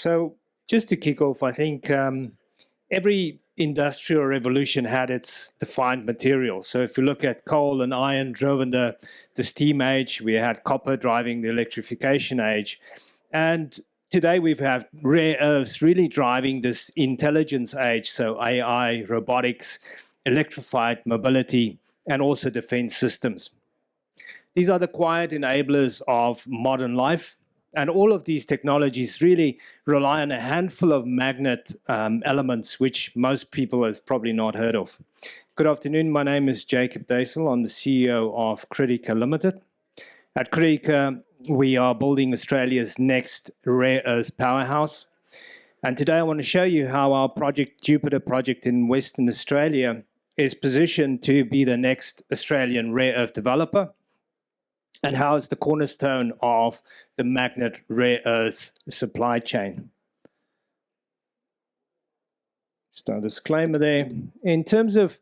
So just to kick off, I think every industrial revolution had its defined material. So if you look at coal and iron driven the steam age, we had copper driving the electrification age. And today we have rare earths really driving this intelligence age. So AI, robotics, electrified mobility, and also defense systems. These are the quiet enablers of modern life. And all of these technologies really rely on a handful of magnet elements, which most people have probably not heard of. Good afternoon. My name is Jacob Deysel. I'm the CEO of Critica Limited. At Critica, we are building Australia's next rare earth powerhouse. And today I want to show you how our project, Jupiter project in Western Australia, is positioned to be the next Australian rare earth developer, and how it's the cornerstone of the magnet rare earth supply chain. Just a disclaimer there. In terms of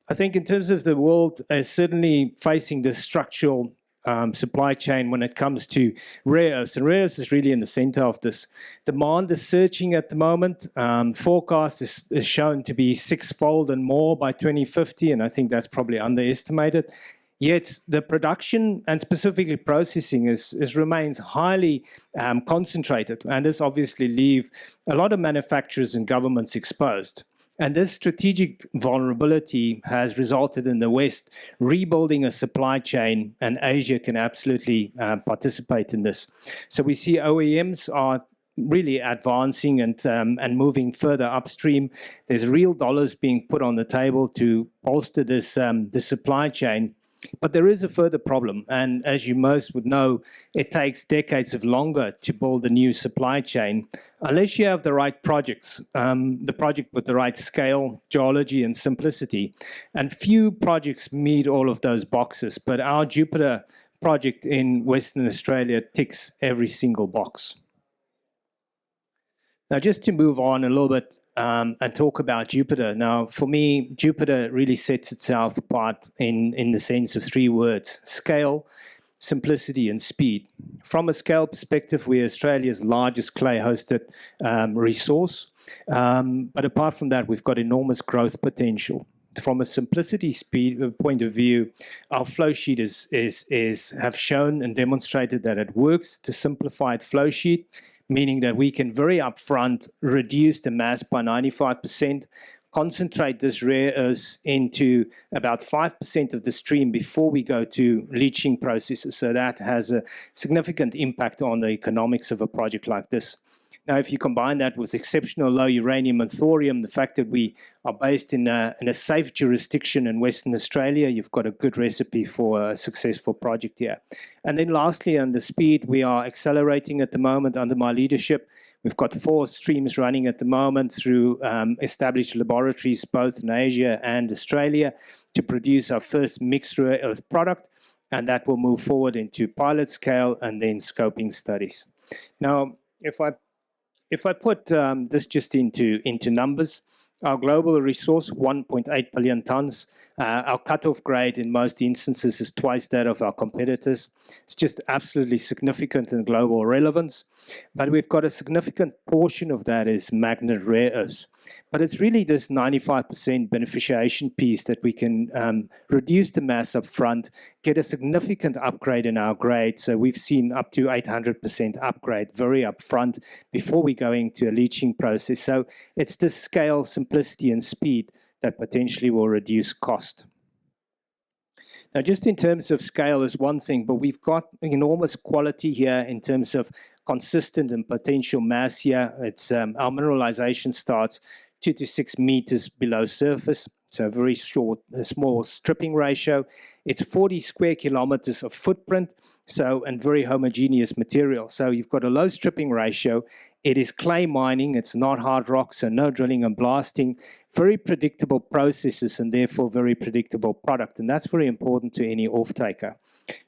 the world is certainly facing this structural supply chain when it comes to rare earths. And rare earths is really in the center of this. Demand is surging at the moment. Forecast is shown to be sixfold and more by 2050, and I think that's probably underestimated. Yet the production and specifically processing remains highly concentrated, and this obviously leaves a lot of manufacturers and governments exposed. And this strategic vulnerability has resulted in the West rebuilding a supply chain, and Asia can absolutely participate in this. So we see OEMs are really advancing and moving further upstream. There's real dollars being put on the table to bolster this the supply chain. But there is a further problem, and as you most would know, it takes decades of longer to build a new supply chain unless you have the right projects, the project with the right scale, geology, and simplicity. And few projects meet all of those boxes, but our Jupiter project in Western Australia ticks every single box. Now, just to move on a little bit and talk about Jupiter. Now, for me, Jupiter really sets itself apart in the sense of three words: scale, simplicity, and speed. From a scale perspective, we're Australia's largest clay-hosted resource. But apart from that, we've got enormous growth potential. From a simplicity point of view, our flow sheet have shown and demonstrated that it works. It's a simplified flow sheet, meaning that we can very upfront reduce the mass by 95%, concentrate this rare earths into about 5% of the stream before we go to leaching processes. So that has a significant impact on the economics of a project like this. Now, if you combine that with exceptional low uranium and thorium, the fact that we are based in a safe jurisdiction in Western Australia, you've got a good recipe for a successful project here. And then lastly, on the speed, we are accelerating at the moment under my leadership. We've got 4 streams running at the moment through established laboratories, both in Asia and Australia, to produce our first mixed rare earth product. And that will move forward into pilot scale and then scoping studies. Now, if I put this just into numbers, our global resource, 1.8 billion tons. Our cutoff grade in most instances is twice that of our competitors. It's just absolutely significant in global relevance. But we've got a significant portion of that is magnet rare earths. But it's really this 95% beneficiation piece that we can reduce the mass up front, get a significant upgrade in our grade. So we've seen up to 800% upgrade very upfront before we go into a leaching process. So it's the scale, simplicity, and speed that potentially will reduce cost. Now, just in terms of scale is one thing, but we've got enormous quality here in terms of consistent and potential mass here. It's our mineralization starts 2 to 6 meters below surface, so a very short, small stripping ratio. It's 40 square kilometers of footprint, and very homogeneous material. So you've got a low stripping ratio. It is clay mining. It's not hard rock, so no drilling and blasting. Very predictable processes and therefore very predictable product. And that's very important to any off-taker.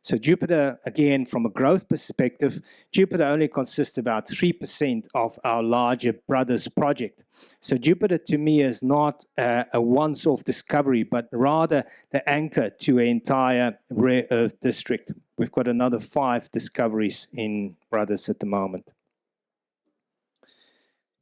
So Jupiter, again, from a growth perspective, Jupiter only consists about 3% of our larger brothers project. So Jupiter to me is not a once-off discovery, but rather the anchor to an entire rare earth district. We've got another 5 discoveries in brothers at the moment.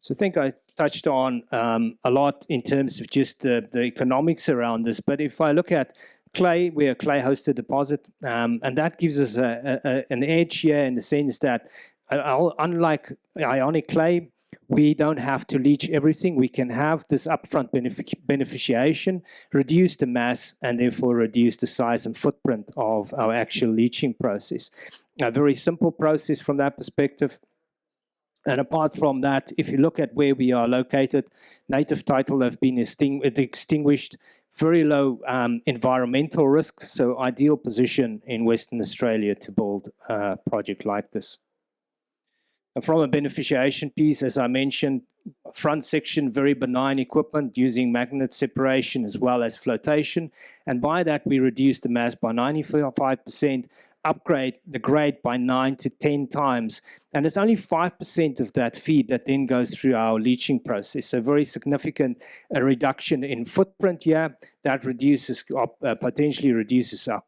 So I think I touched on a lot in terms of just the economics around this. But if I look at clay, we're a clay-hosted deposit, and that gives us an edge here in the sense that, unlike ionic clay, we don't have to leach everything. We can have this upfront beneficiation, reduce the mass, and therefore reduce the size and footprint of our actual leaching process. A very simple process from that perspective. And apart from that, if you look at where we are located, native title have been extinguished, very low environmental risks, so ideal position in Western Australia to build a project like this. And from a beneficiation piece, as I mentioned, front section, very benign equipment using magnet separation as well as flotation. And by that, we reduce the mass by 95%, upgrade the grade by 9 to 10 times. And it's only 5% of that feed that then goes through our leaching process. So very significant reduction in footprint here that reduces, potentially reduces our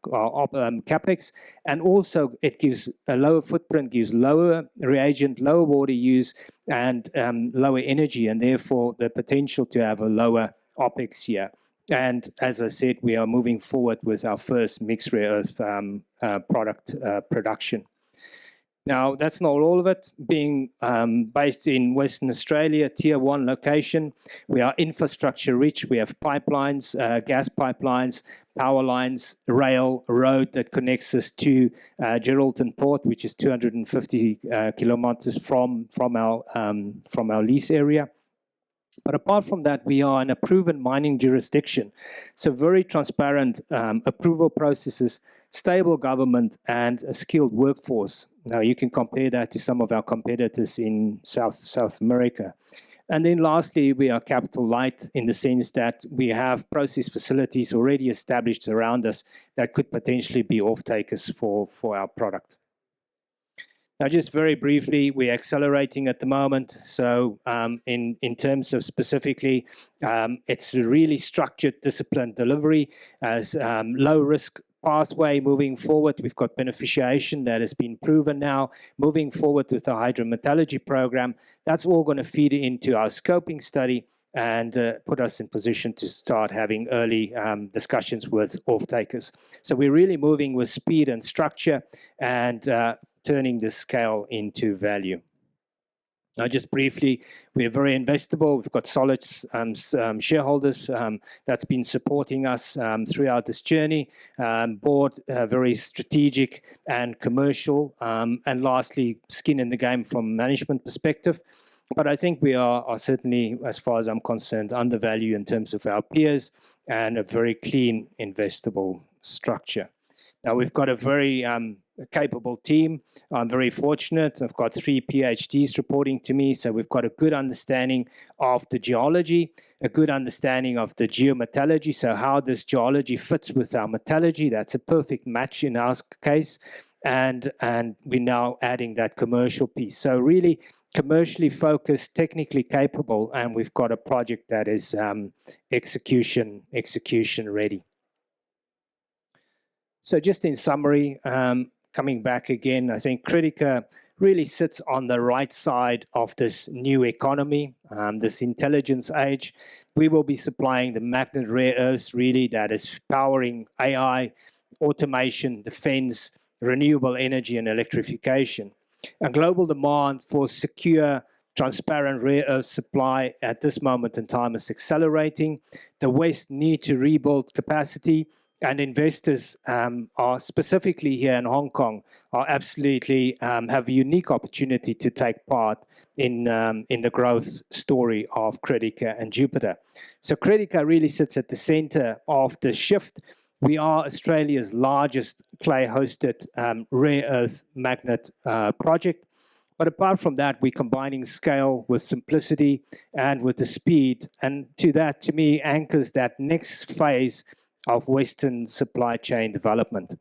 capex. And also it gives a lower footprint, gives lower reagent, lower water use, and lower energy, and therefore the potential to have a lower OPEX here. And as I said, we are moving forward with our first mixed rare earth product production. Now, that's not all of it. Being based in Western Australia, Tier 1 location, we are infrastructure rich. We have pipelines, gas pipelines, power lines, rail, road that connects us to Geraldton Port, which is 250 kilometres from our lease area. But apart from that, we are in a proven mining jurisdiction. So very transparent approval processes, stable government, and a skilled workforce. Now, you can compare that to some of our competitors in South America. And then lastly, we are capital light in the sense that we have process facilities already established around us that could potentially be off-takers for our product. Now, just very briefly, we're accelerating at the moment. So in terms of specifically, it's a really structured, disciplined delivery as low-risk pathway moving forward. We've got beneficiation that has been proven now. Moving forward with the hydrometallurgy program, that's all going to feed into our scoping study and put us in position to start having early discussions with off-takers. So we're really moving with speed and structure and turning the scale into value. Now, just briefly, we're very investable. We've got solid shareholders that's been supporting us throughout this journey. Board, very strategic and commercial. And lastly, skin in the game from management perspective. But I think we are certainly, as far as I'm concerned, undervalued in terms of our peers and a very clean, investable structure. Now, we've got a very capable team. I'm very fortunate. I've got 3 PhDs reporting to me, so we've got a good understanding of the geology, a good understanding of the geometallurgy, so how this geology fits with our metallurgy. That's a perfect match in our case, and we're now adding that commercial piece. So really commercially focused, technically capable, and we've got a project that is execution ready. So just in summary, coming back again, I think Critica really sits on the right side of this new economy, this intelligence age. We will be supplying the magnet rare earths really that is powering AI, automation, defense, renewable energy and electrification. A global demand for secure, transparent rare earth supply at this moment in time is accelerating. The West need to rebuild capacity, and investors are specifically here in Hong Kong are absolutely have a unique opportunity to take part in the growth story of Critica and Jupiter. So Critica really sits at the center of the shift. We are Australia's largest clay-hosted rare earth magnet project. But apart from that, we're combining scale with simplicity and with the speed. And to me, anchors that next phase of Western supply chain development.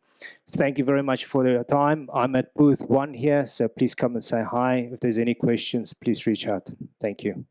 Thank you very much for your time. I'm at booth 1 here, so please come and say hi. If there's any questions, please reach out. Thank you.